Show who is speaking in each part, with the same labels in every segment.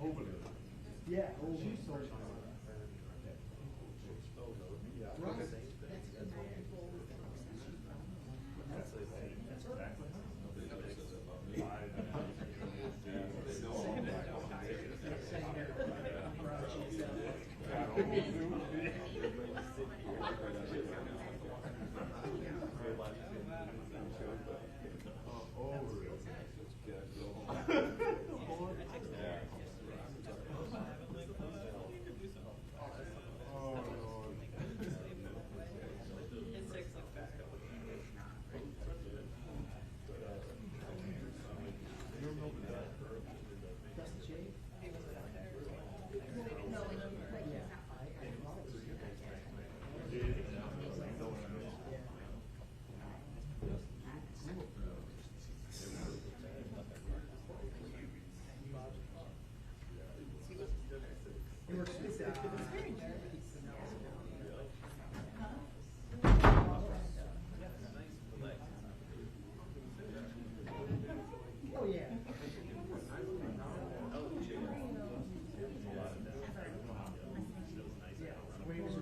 Speaker 1: Yeah, she's so right. Oh yeah. When he was in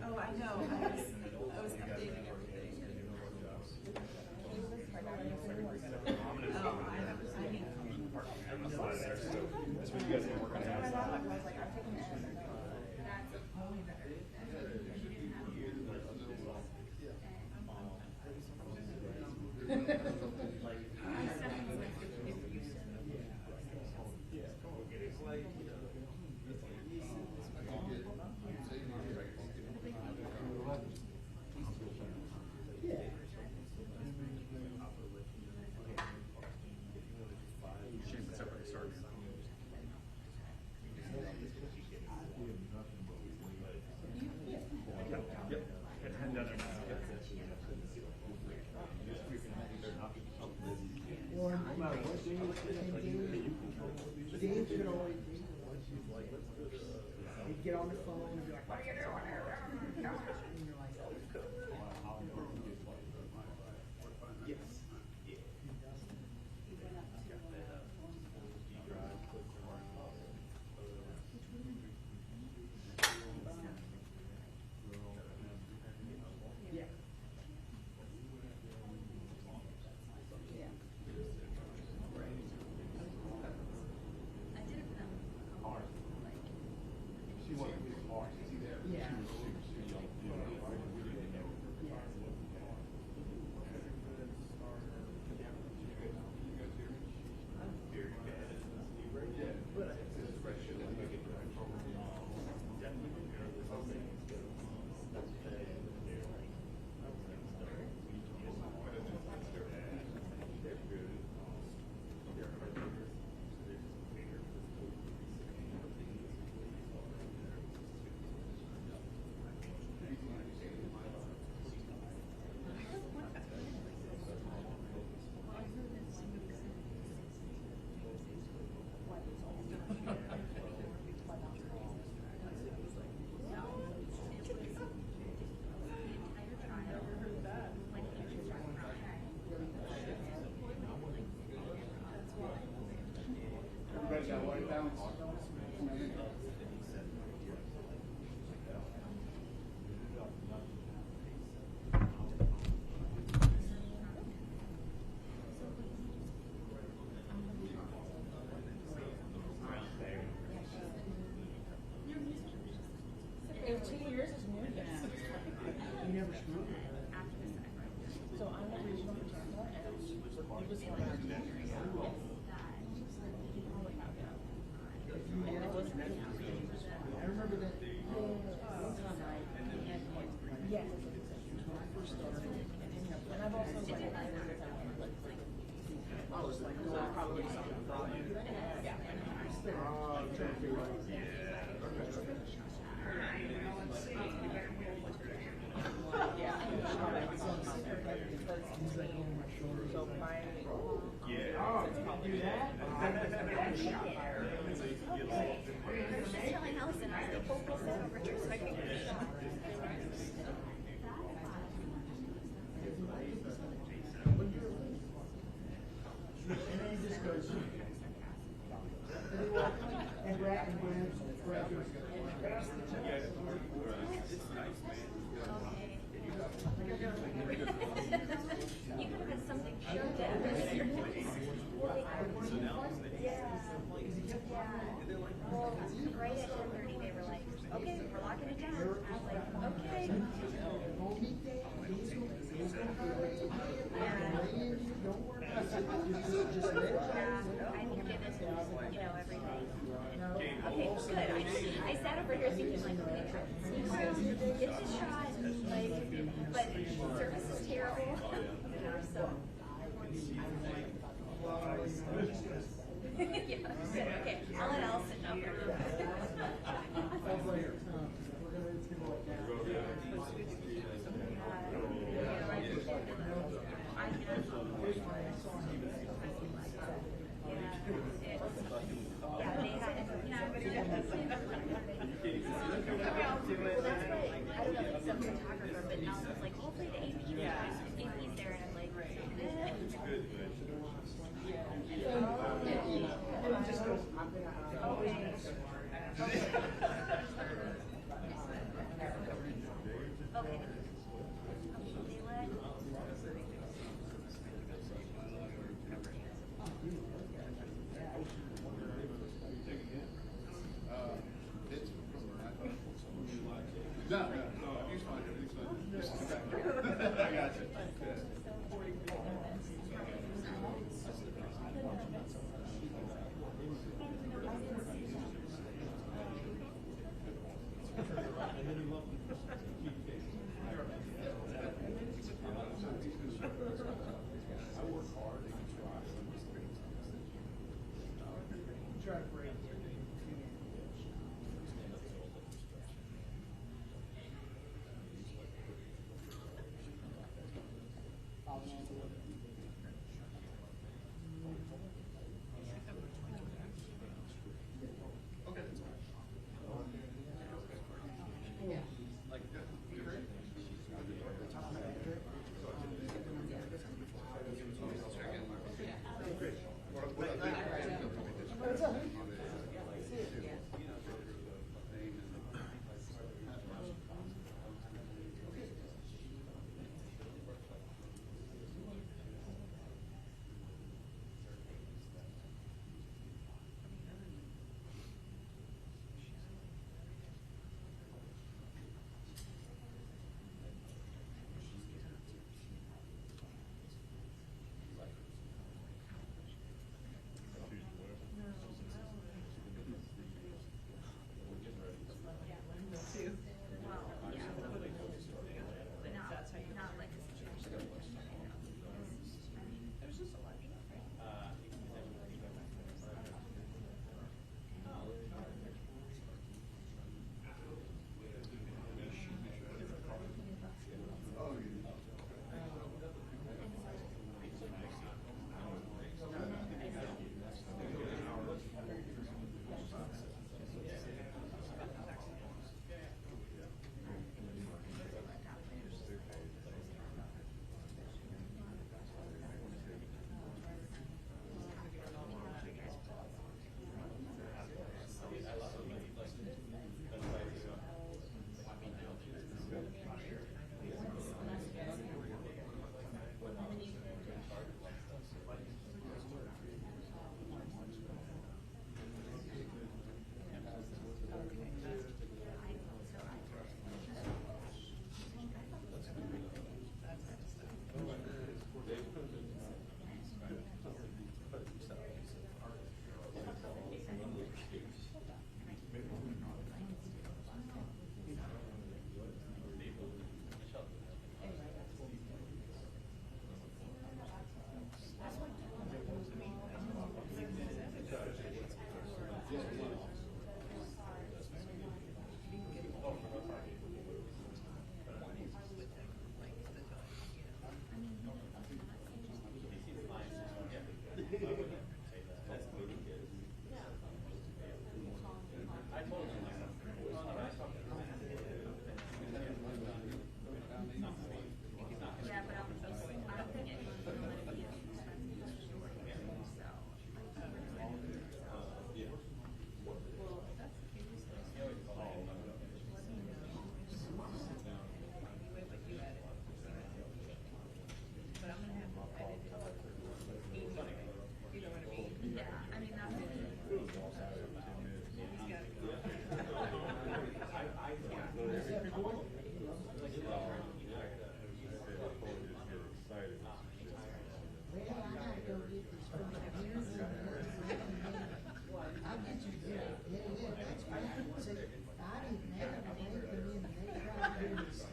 Speaker 2: Oh, I know. I was updating everything. Oh, I have to sign it.
Speaker 3: That's what you guys can work on.
Speaker 1: Dave could always he'd get on the phone and be like, what are you doing? And you're like, yes. Yeah. He's like, just telling Allison I was like, hopefully set over here so I can get it on.
Speaker 3: And Brad and Brad.
Speaker 1: You could have had something shoved in. Well, right at 10:30 they were like, okay, we're locking it down. I was like, okay. I've given, everything. Okay, good. I sat over here thinking, like, okay, sneak around, get this shot, like, but service is terrible. So. Yeah, okay, I'll let Allison know. Photographer, but now it's like, hopefully the AP's there, and I'm like,
Speaker 4: No, he's fine. I got you. I work hard.
Speaker 3: Try to break it.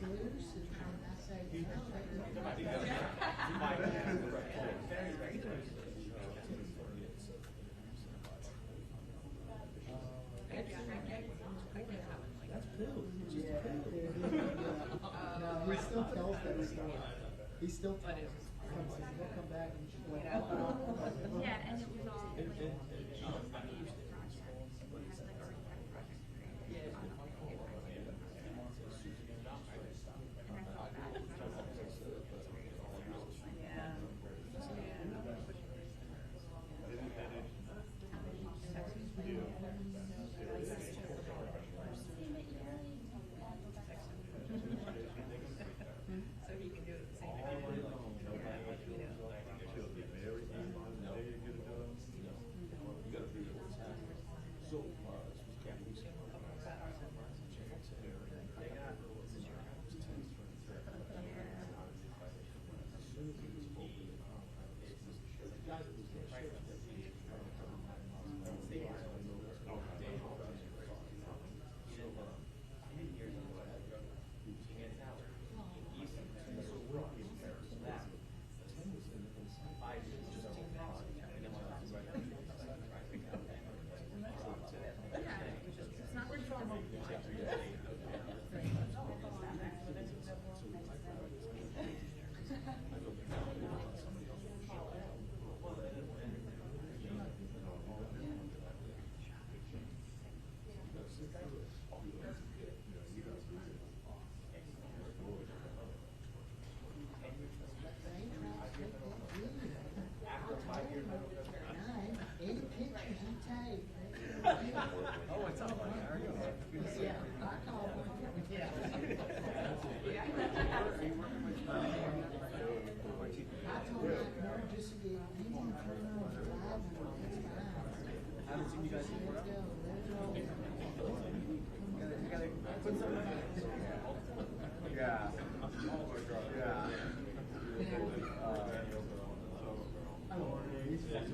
Speaker 3: No, he still tells that story. He still tells us. He'll come back and she's like, oh.
Speaker 1: Yeah, and it was all like, project. It has like already had projects created on the project. And I thought that was
Speaker 2: So he can do it at the same time.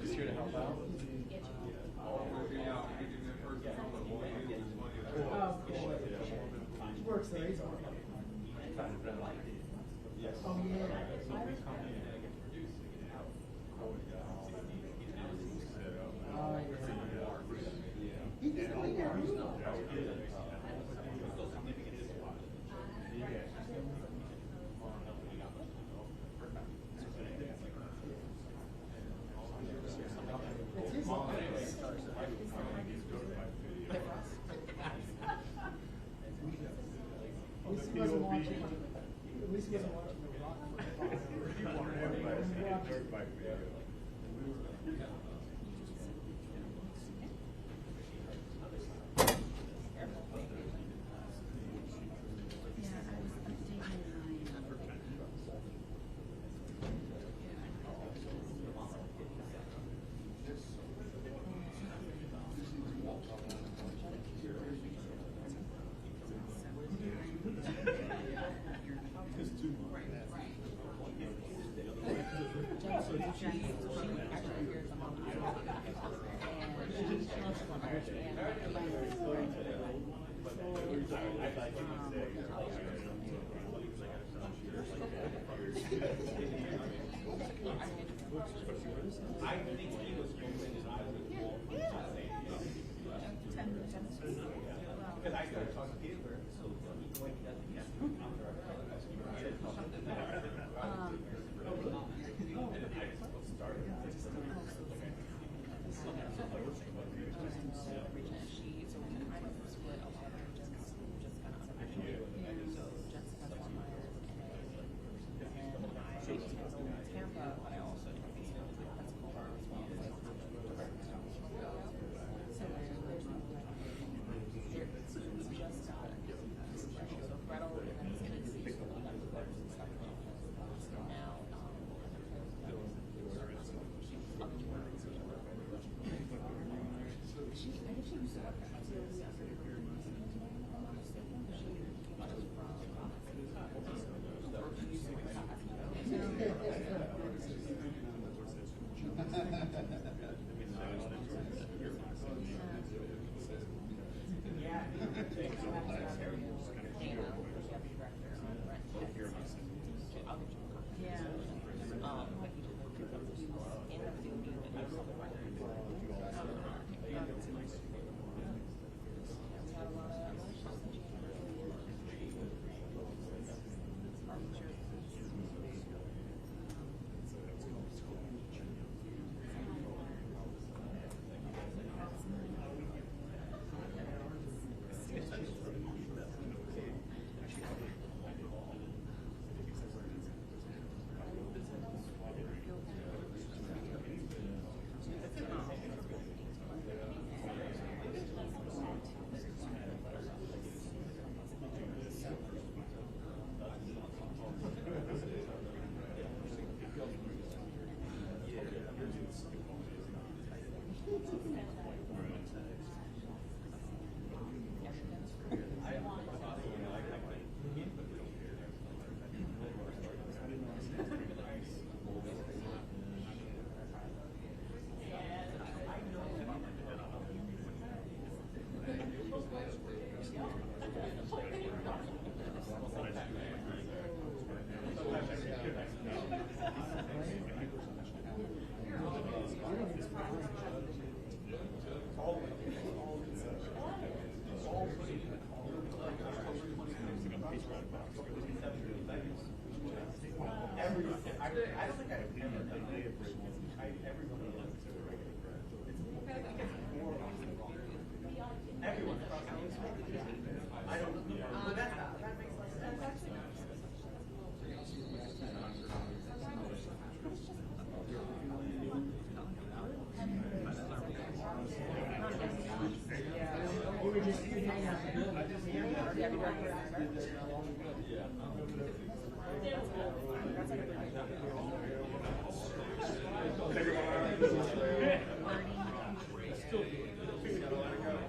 Speaker 4: Just here to help out.
Speaker 3: Oh, cool. She works there. He's working.
Speaker 4: Yes.
Speaker 3: Oh, yeah. Oh, yeah. He did it here. It's his office. At least he wasn't watching. At least he wasn't watching the rock for
Speaker 4: You wanted everybody to see a dirt bike video.
Speaker 5: I think he was moving his eyes with the wall. Because I started talking to Taylor, so he went to I don't think I've ever done everybody wants to regular bread. Everyone across the country. I don't, but that makes less sense.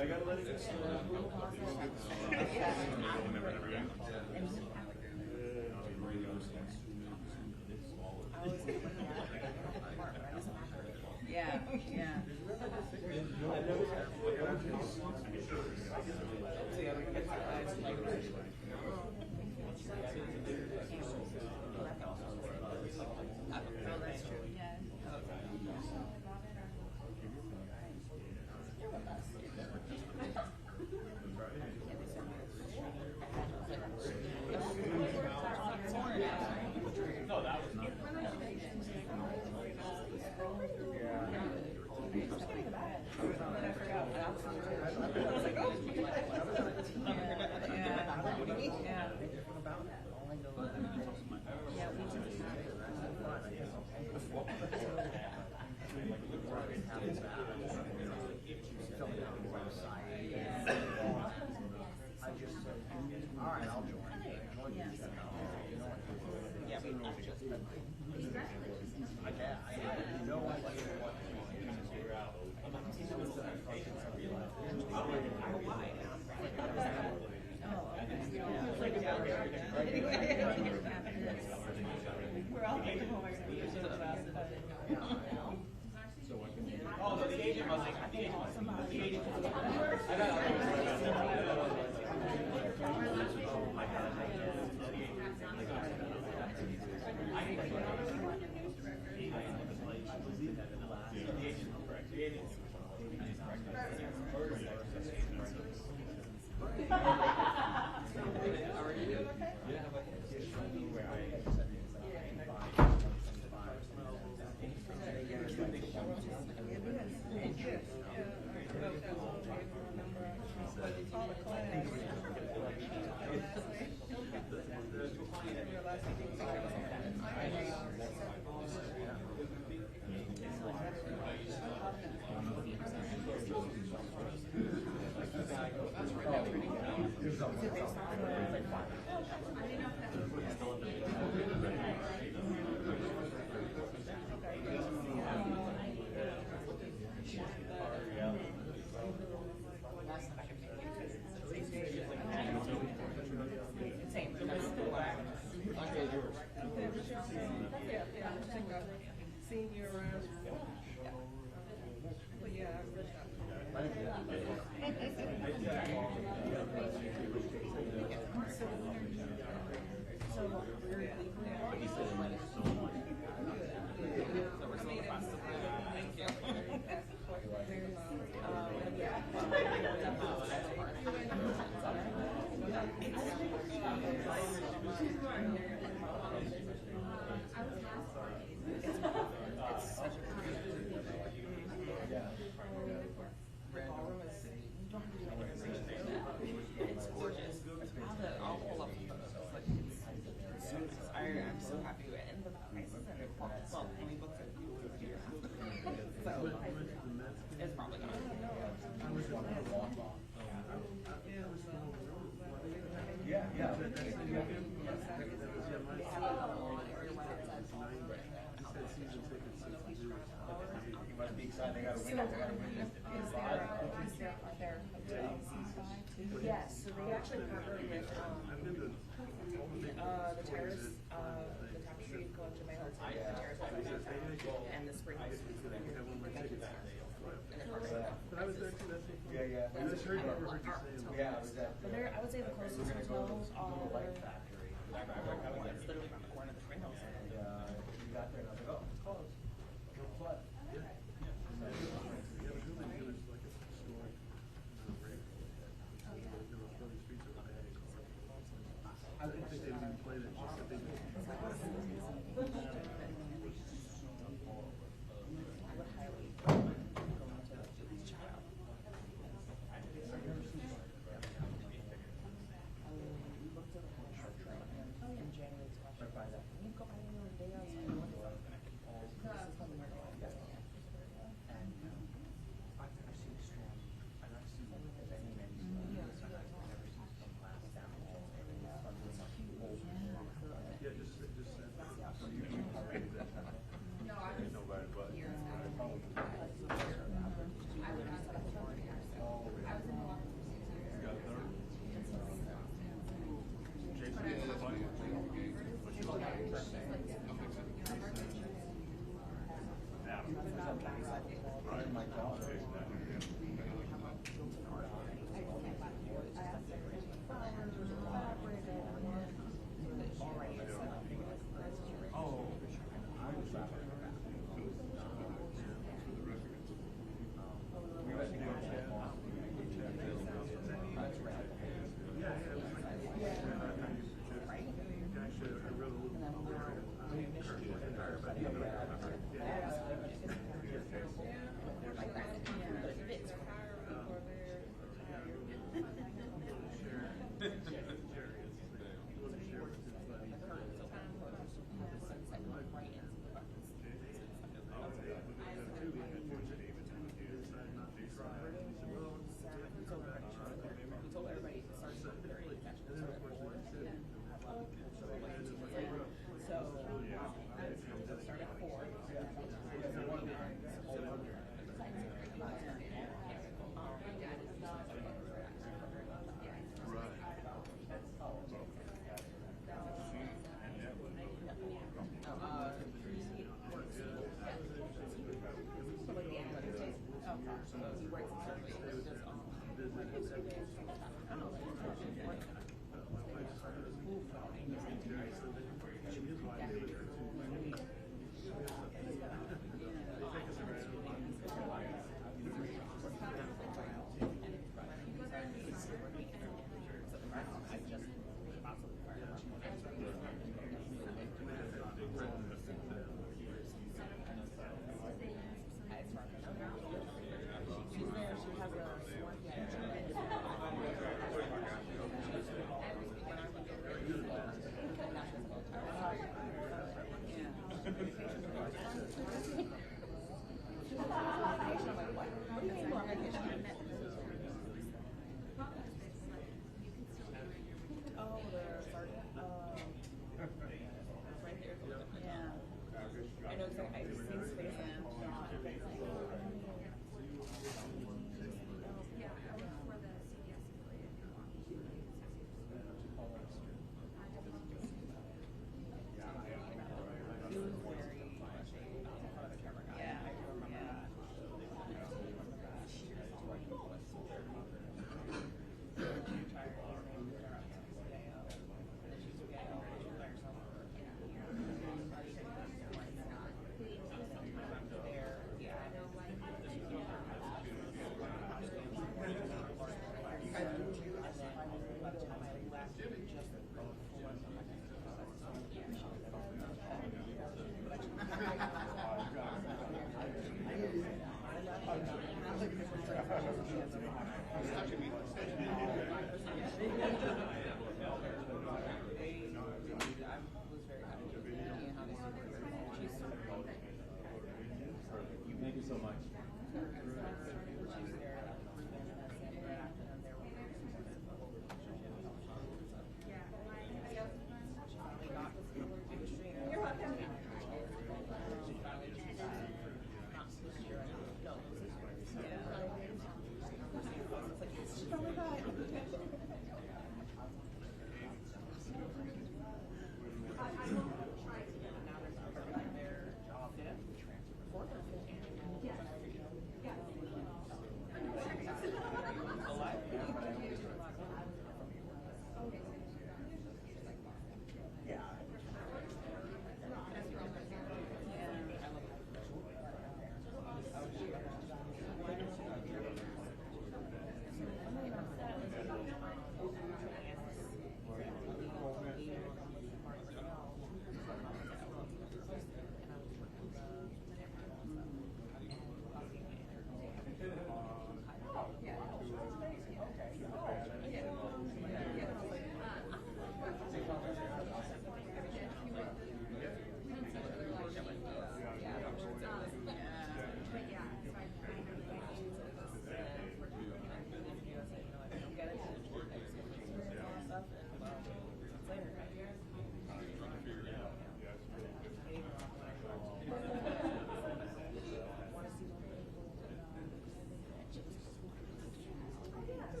Speaker 5: I gotta let it go.
Speaker 2: Yeah, yeah. That's true. Yeah.
Speaker 5: No, that was not. Oh, no, the agent was like, I think the agent was
Speaker 2: Seeing you around. Well, yeah, I read I'm so happy with it. And the prices are well, when we booked it here. So it's probably gonna
Speaker 5: You must be excited. I gotta win.
Speaker 2: Yes, so they actually cover with the terrace, the tapestry collection by Hilton, the terrace and the spring house.
Speaker 5: Yeah.
Speaker 2: I was at. But there, I would say the closest hotels are it's literally around the corner of the spring house.
Speaker 5: You got there and I was like, oh, it's closed. Go flood.
Speaker 3: I think
Speaker 2: Yeah.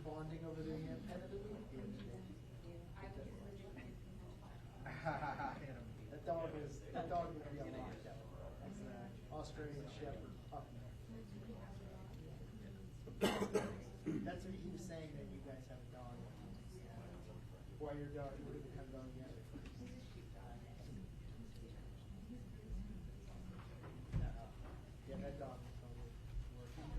Speaker 3: bonding over the end of the week? That dog would be a lot. That's an Australian Shepherd puppy. That's what he was saying, that you guys have a dog. Why your dog would have dog yet? Yeah, that dog is totally working.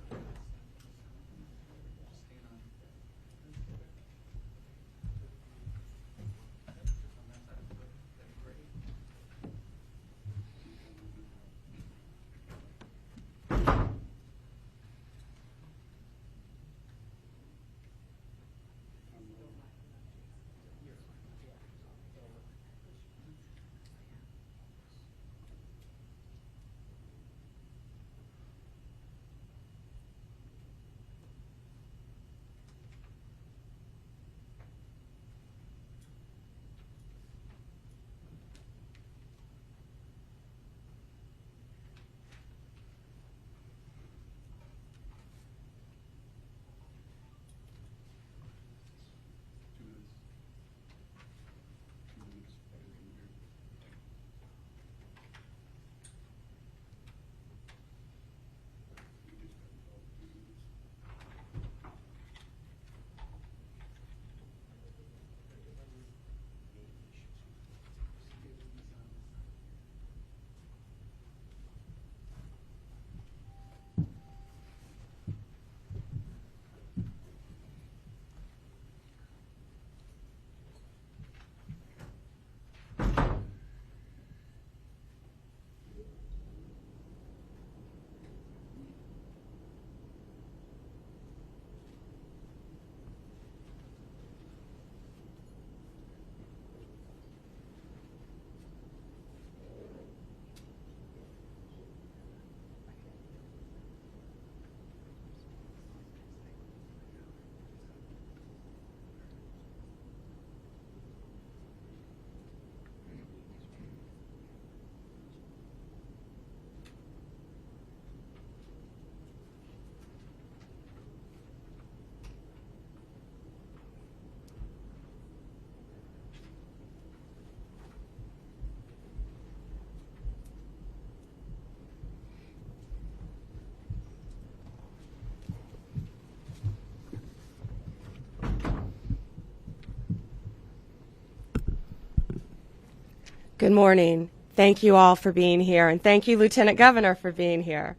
Speaker 6: Good morning. Thank you all for being here, and thank you, Lieutenant Governor, for being here.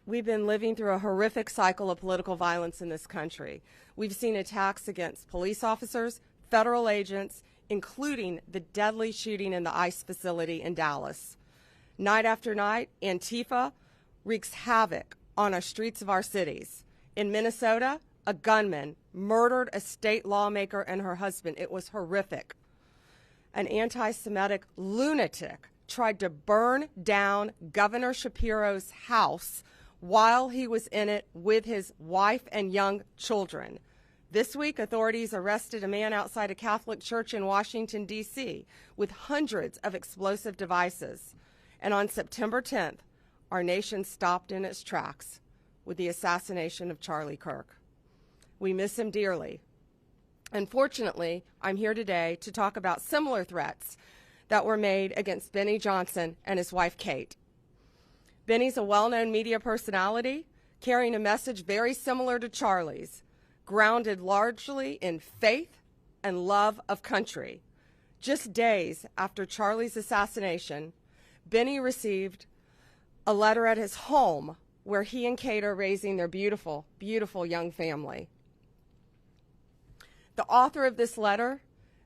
Speaker 6: We've been living through a horrific cycle of political violence in this country. We've seen attacks against police officers, federal agents, including the deadly shooting in the ICE facility in Dallas. Night after night, Antifa wreaks havoc on our streets of our cities. In Minnesota, a gunman murdered a state lawmaker and her husband. It was horrific. An anti-Semitic lunatic tried to burn down Governor Shapiro's house while he was in it with his wife and young children. This week, authorities arrested a man outside a Catholic church in Washington, D.C., with hundreds of explosive devices. And on September 10th, our nation stopped in its tracks with the assassination of Charlie Kirk. We miss him dearly. Unfortunately, I'm here today to talk about similar threats that were made against Benny Johnson and his wife, Kate. Benny's a well-known media personality, carrying a message very similar to Charlie's, grounded largely in faith and love of country. Just days after Charlie's assassination, Benny received a letter at his home where he and Kate are raising their beautiful, beautiful young family. The author of this letter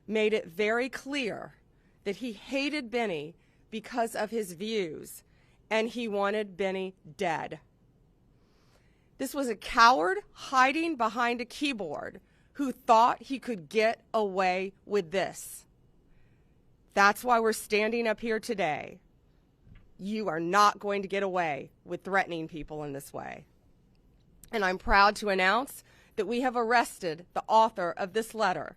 Speaker 6: made it very clear that he hated Benny because of his views, and he wanted Benny dead. This was a coward hiding behind a keyboard who thought he could get away with this. That's why we're standing up here today. You are not going to get away with threatening people in this way. And I'm proud to announce that we have arrested the author of this letter.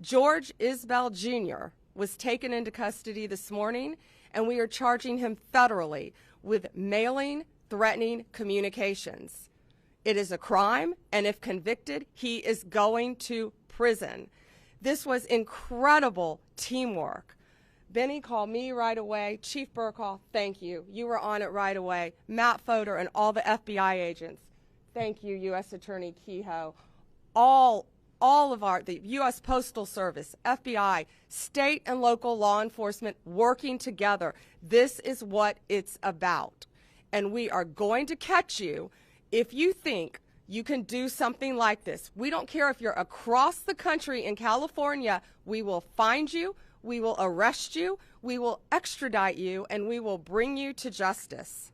Speaker 6: George Isbell Jr. was taken into custody this morning, and we are charging him federally with mailing threatening communications. It is a crime, and if convicted, he is going to prison. This was incredible teamwork. Benny called me right away. Chief Burkall, thank you. You were on it right away. Matt Fodor and all the FBI agents. Thank you, U.S. Attorney Kehoe. All of the U.S. Postal Service, FBI, state and local law enforcement working together. This is what it's about. And we are going to catch you if you think you can do something like this. We don't care if you're across the country in California. We will find you, we will arrest you, we will extradite you, and we will bring you to justice.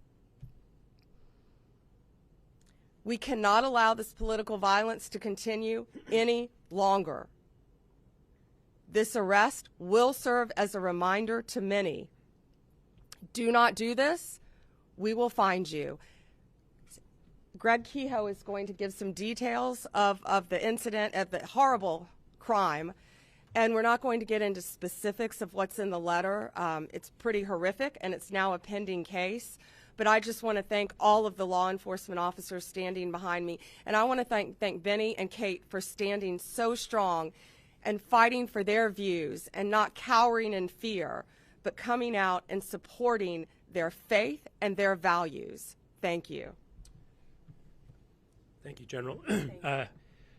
Speaker 6: We cannot allow this political violence to continue any longer. This arrest will serve as a reminder to many. Do not do this, we will find you. Greg Kehoe is going to give some details of the incident, of the horrible crime, and we're not going to get into specifics of what's in the letter. It's pretty horrific, and it's now a pending case. But I just want to thank all of the law enforcement officers standing behind me. And I want to thank Benny and Kate for standing so strong and fighting for their views and not cowering in fear, but coming out and supporting their faith and their values. Thank you.
Speaker 7: Thank you, General.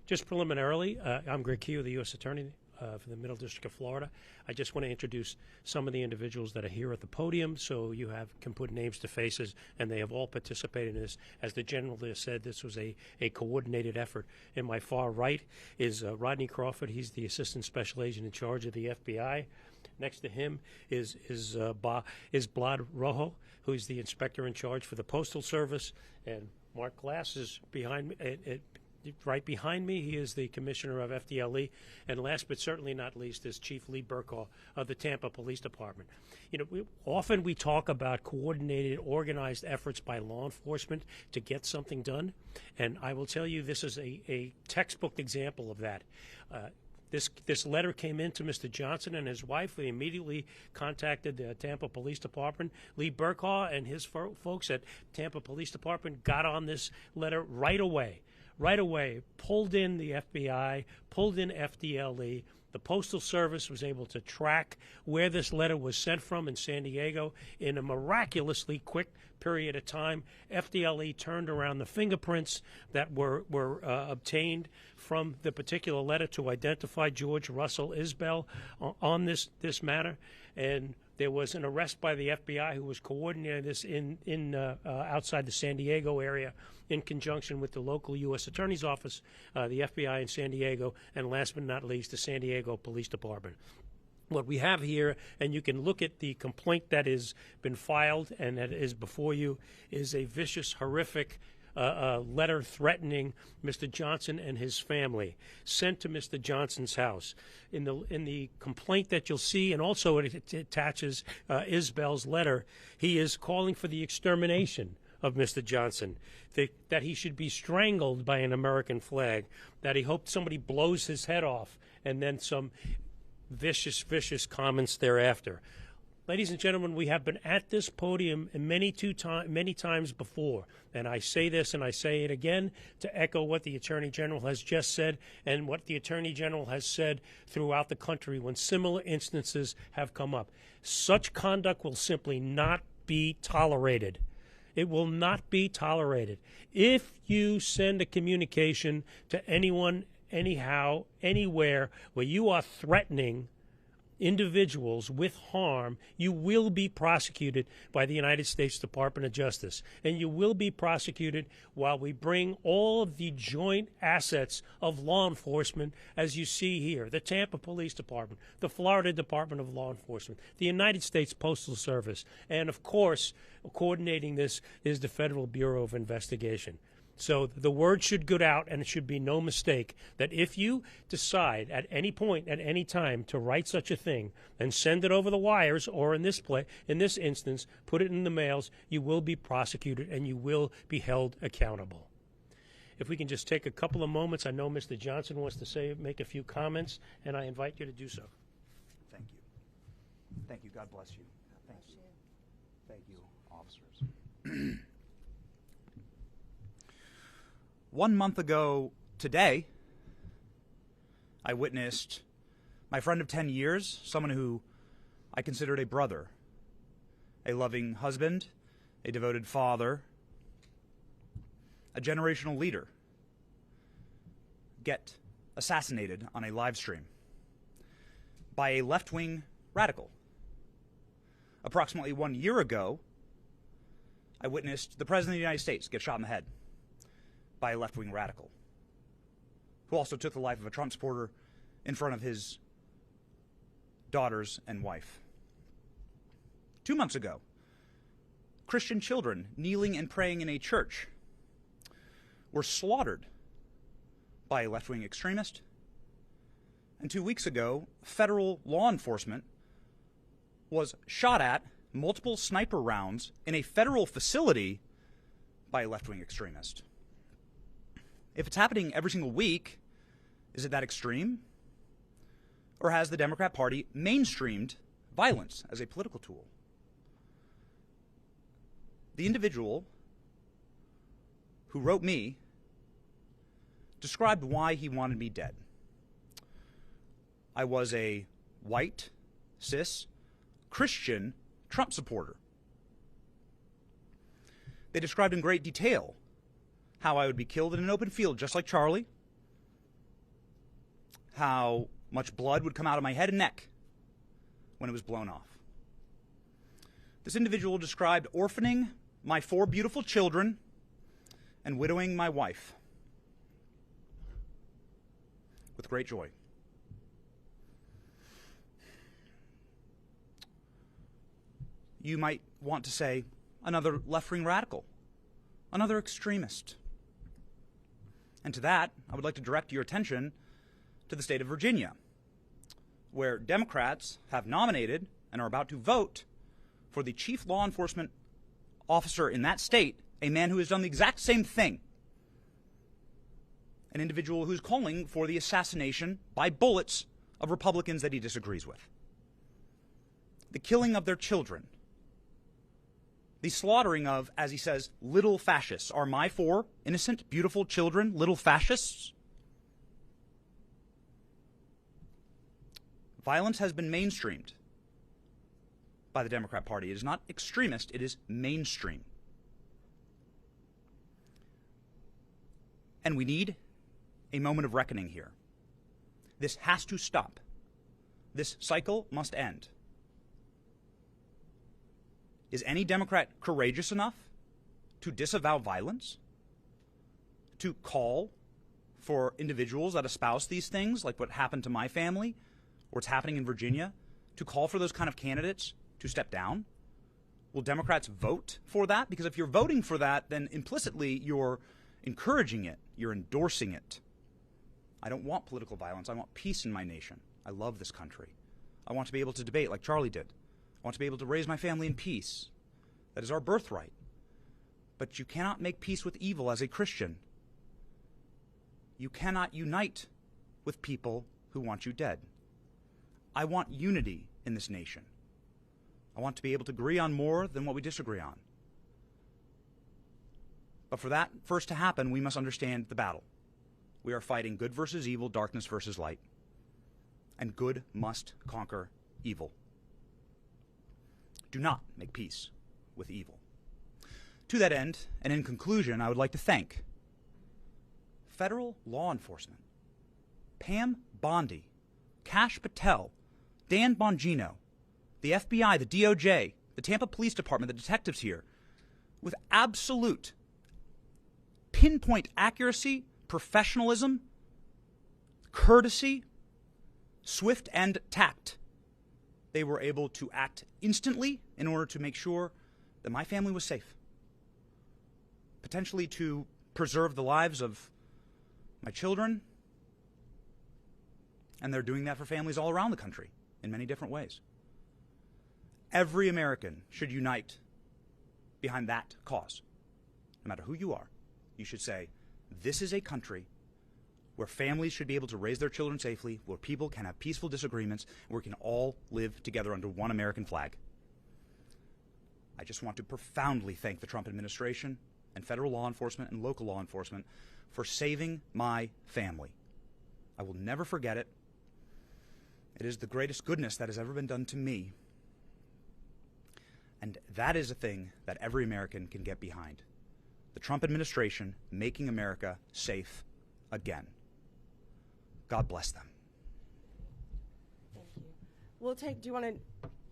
Speaker 7: Just preliminarily, I'm Greg Kehoe, the U.S. Attorney for the Middle District of Florida. I just want to introduce some of the individuals that are here at the podium so you can put names to faces, and they have all participated in this. As the General has said, this was a coordinated effort. In my far right is Rodney Crawford. He's the Assistant Special Agent in charge of the FBI. Next to him is Blad Rojo, who is the Inspector in charge for the Postal Service, and Mark Glass is behind me. Right behind me, he is the Commissioner of FDLE, and last but certainly not least is Chief Lee Burkall of the Tampa Police Department. You know, often we talk about coordinated, organized efforts by law enforcement to get something done, and I will tell you this is a textbook example of that. This letter came in to Mr. Johnson and his wife. They immediately contacted the Tampa Police Department. Lee Burkall and his folks at Tampa Police Department got on this letter right away. Right away, pulled in the FBI, pulled in FDLE. The Postal Service was able to track where this letter was sent from in San Diego in a miraculously quick period of time. FDLE turned around the fingerprints that were obtained from the particular letter to identify George Russell Isbell on this matter, and there was an arrest by the FBI who was coordinating this outside the San Diego area in conjunction with the local U.S. Attorney's Office, the FBI in San Diego, and last but not least, the San Diego Police Department. What we have here, and you can look at the complaint that has been filed and that is before you, is a vicious, horrific letter threatening Mr. Johnson and his family, sent to Mr. Johnson's house. In the complaint that you'll see, and also it attaches Isbell's letter, he is calling for the extermination of Mr. Johnson, that he should be strangled by an American flag, that he hoped somebody blows his head off, and then some vicious, vicious comments thereafter. Ladies and gentlemen, we have been at this podium many times before, and I say this and I say it again to echo what the Attorney General has just said and what the Attorney General has said throughout the country when similar instances have come up. Such conduct will simply not be tolerated. It will not be tolerated. If you send a communication to anyone, anyhow, anywhere, where you are threatening individuals with harm, you will be prosecuted by the United States Department of Justice. And you will be prosecuted while we bring all of the joint assets of law enforcement, as you see here, the Tampa Police Department, the Florida Department of Law Enforcement, the United States Postal Service, and of course, coordinating this is the Federal Bureau of Investigation. So the word should go out, and it should be no mistake that if you decide at any point, at any time, to write such a thing and send it over the wires, or in this instance, put it in the mails, you will be prosecuted and you will be held accountable. If we can just take a couple of moments, I know Mr. Johnson wants to make a few comments, and I invite you to do so.
Speaker 8: Thank you. Thank you. God bless you. Thank you. Thank you, officers. 1 month ago today, I witnessed my friend of 10 years, someone who I considered a brother, a loving husband, a devoted father, a generational leader, get assassinated on a live stream by a left-wing radical. Approximately 1 year ago, I witnessed the President of the United States get shot in the head by a left-wing radical, who also took the life of a Trump supporter in front of his daughters and wife. 2 months ago, Christian children kneeling and praying in a church were slaughtered by a left-wing extremist. And 2 weeks ago, federal law enforcement was shot at multiple sniper rounds in a federal facility by a left-wing extremist. If it's happening every single week, is it that extreme? Or has the Democrat Party mainstreamed violence as a political tool? The individual who wrote me described why he wanted me dead. I was a white, cis, Christian Trump supporter. They described in great detail how I would be killed in an open field just like Charlie, how much blood would come out of my head and neck when it was blown off. This individual described orphaning my 4 beautiful children and widowing my wife with great joy. You might want to say, another left-wing radical, another extremist. And to that, I would like to direct your attention to the state of Virginia, where Democrats have nominated and are about to vote for the chief law enforcement officer in that state, a man who has done the exact same thing. An individual who's calling for the assassination by bullets of Republicans that he disagrees with. The killing of their children. The slaughtering of, as he says, little fascists. Are my 4 innocent, beautiful children little fascists? Violence has been mainstreamed by the Democrat Party. It is not extremist, it is mainstream. And we need a moment of reckoning here. This has to stop. This cycle must end. Is any Democrat courageous enough to disavow violence? To call for individuals that espouse these things, like what happened to my family, or what's happening in Virginia, to call for those kind of candidates to step down? Will Democrats vote for that? Because if you're voting for that, then implicitly you're encouraging it, you're endorsing it. I don't want political violence. I want peace in my nation. I love this country. I want to be able to debate like Charlie did. I want to be able to raise my family in peace. That is our birthright. But you cannot make peace with evil as a Christian. You cannot unite with people who want you dead. I want unity in this nation. I want to be able to agree on more than what we disagree on. But for that first to happen, we must understand the battle. We are fighting good versus evil, darkness versus light. And good must conquer evil. Do not make peace with evil. To that end, and in conclusion, I would like to thank federal law enforcement, Pam Bondi, Kash Patel, Dan Bongino, the FBI, the DOJ, the Tampa Police Department, the detectives here, with absolute pinpoint accuracy, professionalism, courtesy, swift and tact. They were able to act instantly in order to make sure that my family was safe, potentially to preserve the lives of my children, and they're doing that for families all around the country in many different ways. Every American should unite behind that cause. No matter who you are, you should say, this is a country where families should be able to raise their children safely, where people can have peaceful disagreements, where we can all live together under one American flag. I just want to profoundly thank the Trump administration and federal law enforcement and local law enforcement for saving my family. I will never forget it. It is the greatest goodness that has ever been done to me. And that is a thing that every American can get behind. The Trump administration making America safe again. God bless them.
Speaker 6: Thank you. We'll take, do you want to,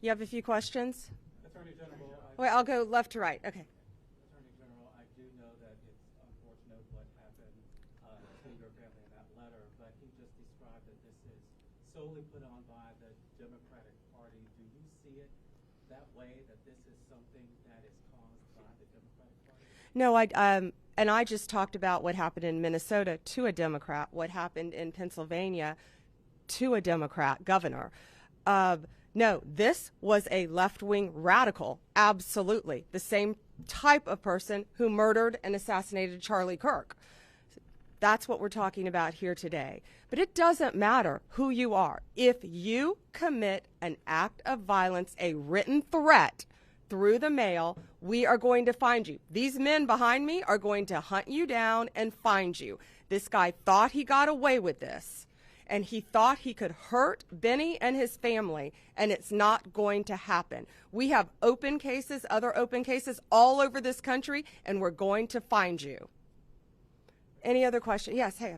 Speaker 6: you have a few questions?
Speaker 9: Attorney General,
Speaker 6: Wait, I'll go left to right. Okay.
Speaker 9: Attorney General, I do know that it's unfortunate what happened to your family in that letter, but he just described that this is solely put on by the Democratic Party. Do you see it that way, that this is something that is caused by the Democratic Party?
Speaker 6: No, and I just talked about what happened in Minnesota to a Democrat, what happened in Pennsylvania to a Democrat governor. No, this was a left-wing radical, absolutely. The same type of person who murdered and assassinated Charlie Kirk. That's what we're talking about here today. But it doesn't matter who you are. If you commit an act of violence, a written threat through the mail, we are going to find you. These men behind me are going to hunt you down and find you. This guy thought he got away with this, and he thought he could hurt Benny and his family, and it's not going to happen. We have open cases, other open cases all over this country, and we're going to find you. Any other question? Yes, hey.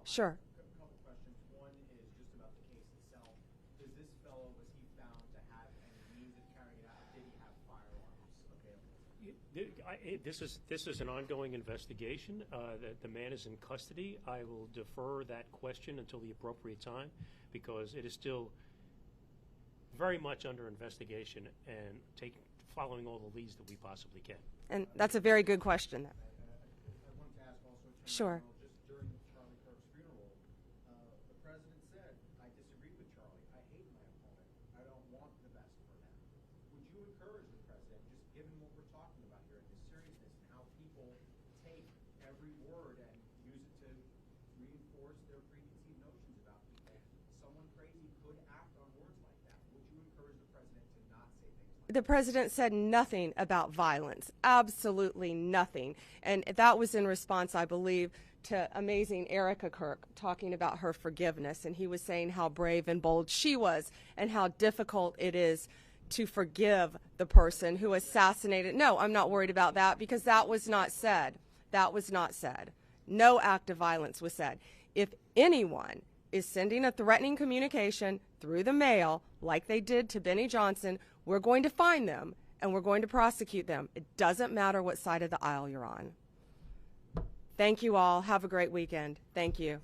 Speaker 6: Sure.
Speaker 5: A couple questions. One is just about the case itself. Does this fellow, was he found to have any means of carrying it out? Did he have firearms available?
Speaker 7: This is an ongoing investigation. The man is in custody. I will defer that question until the appropriate time because it is still very much under investigation and following all the leads that we possibly can.
Speaker 6: And that's a very good question.
Speaker 5: I wanted to ask also, Attorney
Speaker 6: Sure.
Speaker 5: General, just during Charlie Kirk's funeral, the president said, I disagree with Charlie. I hate my opponent. I don't want the best for them. Would you encourage the president, just given what we're talking about here and the seriousness and how people take every word and use it to reinforce their preconceived notions about people, someone crazy could act on words like that. Would you encourage the president to not say things like that?
Speaker 6: The president said nothing about violence, absolutely nothing. And that was in response, I believe, to amazing Erica Kirk talking about her forgiveness. And he was saying how brave and bold she was and how difficult it is to forgive the person who assassinated. No, I'm not worried about that because that was not said. That was not said. No act of violence was said. If anyone is sending a threatening communication through the mail like they did to Benny Johnson, we're going to find them and we're going to prosecute them. It doesn't matter what side of the aisle you're on. Thank you all. Have a great weekend. Thank you.